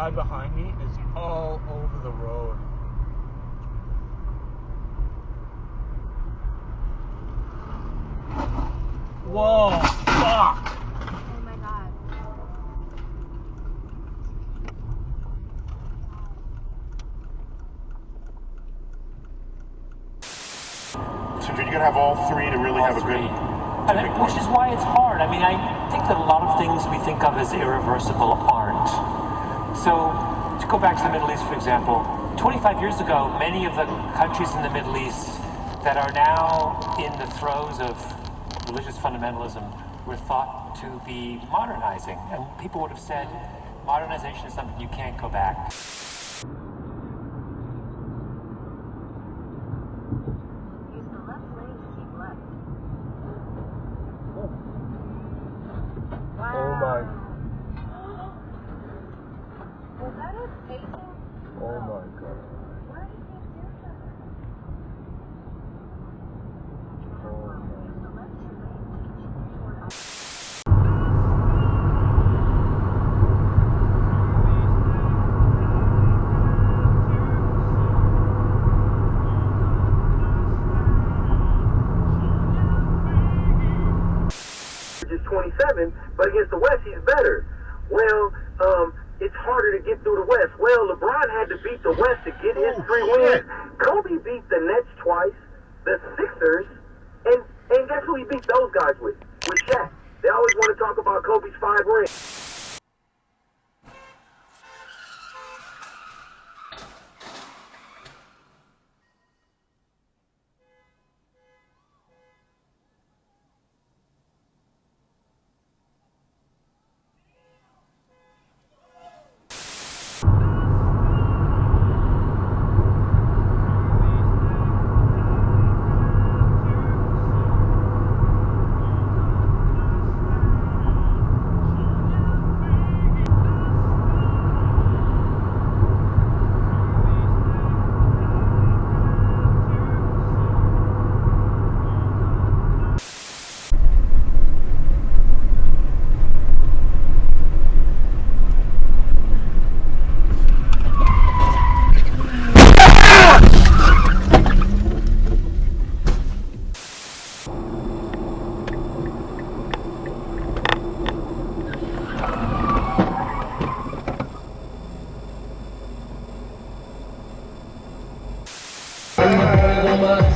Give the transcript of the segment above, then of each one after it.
guy behind me is all over the road. Whoa, fuck! Oh my god. So you're gonna have all three to really have a good. Which is why it's hard. I mean, I think that a lot of things we think of as irreversible aren't. So, to go back to the Middle East, for example, 25 years ago, many of the countries in the Middle East that are now in the throes of religious fundamentalism were thought to be modernizing. And people would have said, modernization is something you can't go back. Oh my. Was that his painting? Oh my god. Why did he do that? Is 27, but against the West, he's better. Well, it's harder to get through the West. Well, LeBron had to beat the West to get his 3 wins. Kobe beat the Nets twice, the Sixers, and guess who he beat those guys with? With Shaq. They always want to talk about Kobe's 5 rings.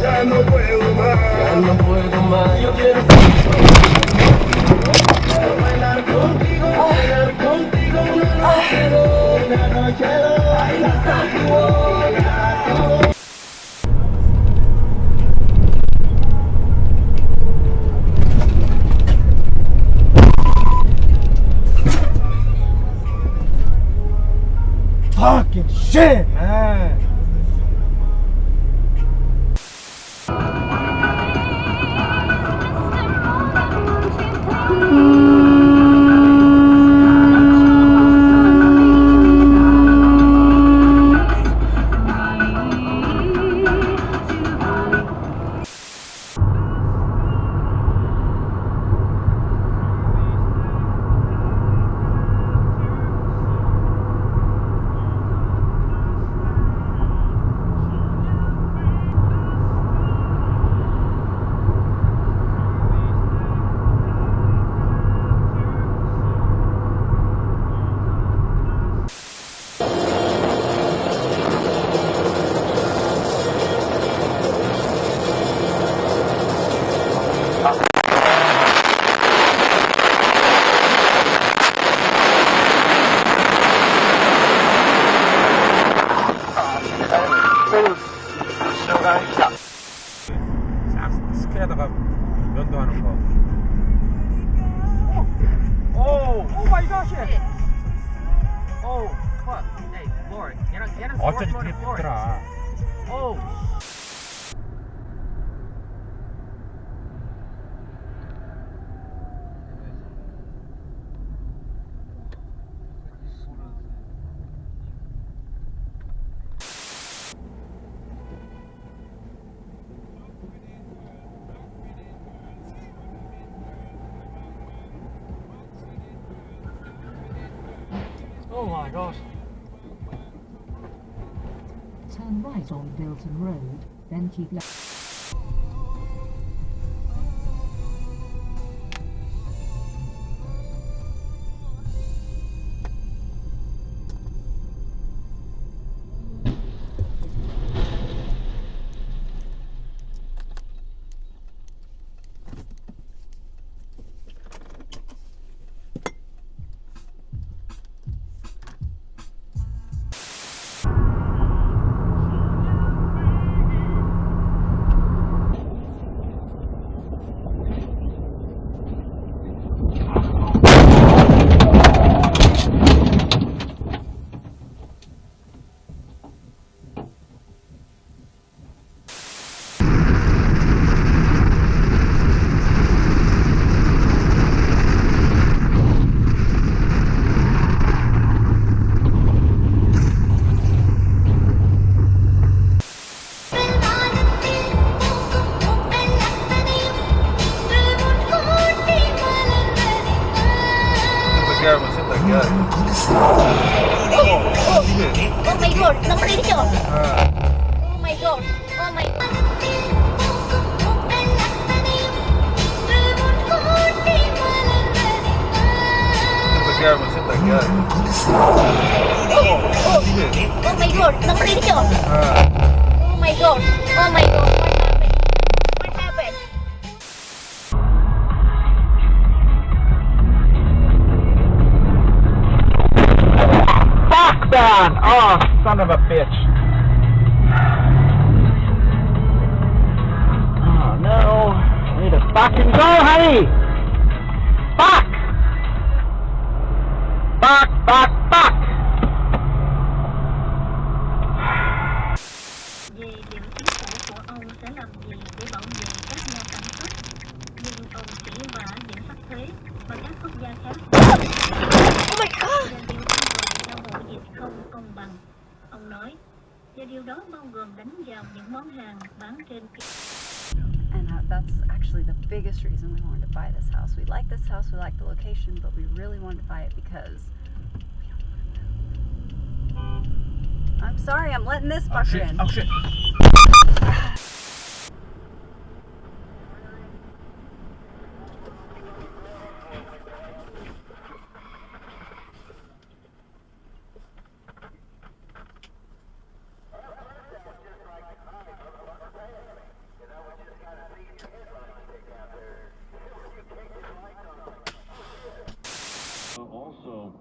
Ya no puedo más, yo quiero bailar contigo, no quiero bailar contigo. Fucking shit, man! 스키에다가 면도하는 거. 오 마이 갓. Oh, fuck. Hey, Lord, get us 어쩐지 되게 붓더라. Oh. Oh my gosh. Turn right on Bilton Road, then keep left. Oh my god, number 84. Oh my god, oh my god. Oh my god, number 84. Oh my god, oh my god, what happened? Fuck, man! Oh, son of a bitch. Oh, no. I need to fucking go, honey! Fuck! Fuck! Về điểm chính phủ của ông sẽ làm gì để bảo vệ các nhà sản xuất, nhưng ông chỉ vả những sắc thuế và các quốc gia khác. Oh my god! Là điều theo bộ dịch không công bằng. Ông nói, và điều đó bao gồm đánh vào những món hàng bán trên. And that's actually the biggest reason we wanted to buy this house. We like this house, we like the location, but we really wanted to buy it because we don't want to move. I'm sorry, I'm letting this fucker in. Oh shit. Also,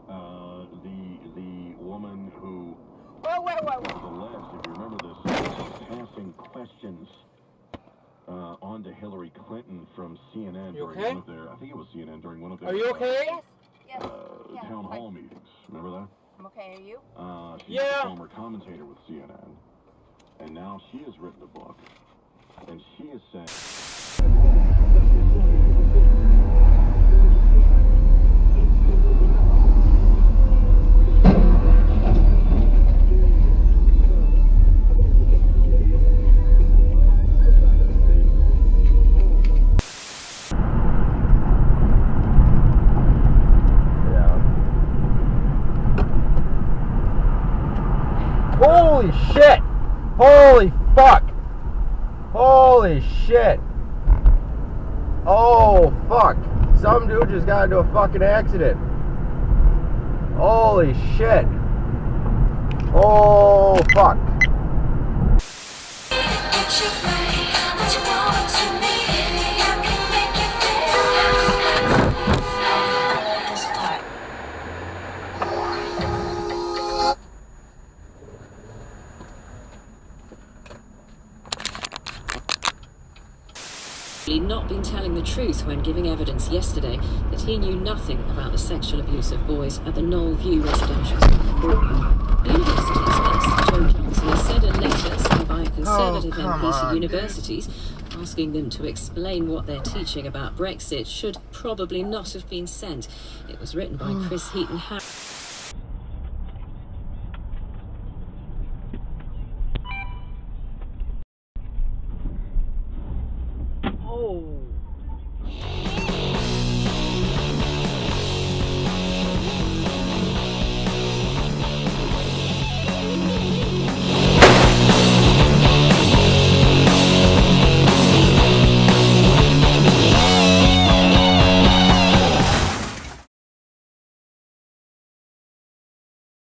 the woman who Whoa. was alleged, if you remember this, passing questions onto Hillary Clinton from CNN during one of their, I think it was CNN during one of their. Are you okay? Yes. Town hall meetings. Remember that? I'm okay, are you? She's a former commentator with CNN, and now she has written a book, and she is saying. Holy shit! Holy fuck! Holy shit! Oh fuck! Some dude just got into a fucking accident. Holy shit! Oh fuck! Not been telling the truth when giving evidence yesterday that he knew nothing about the sexual abuse of boys at the Knoll View residential school. The university's ex, Joe Johnson, has said a letter sent by a Conservative MPs at universities asking them to explain what they're teaching about Brexit should probably not have been sent. It was written by Chris Heaton Harris. Oh.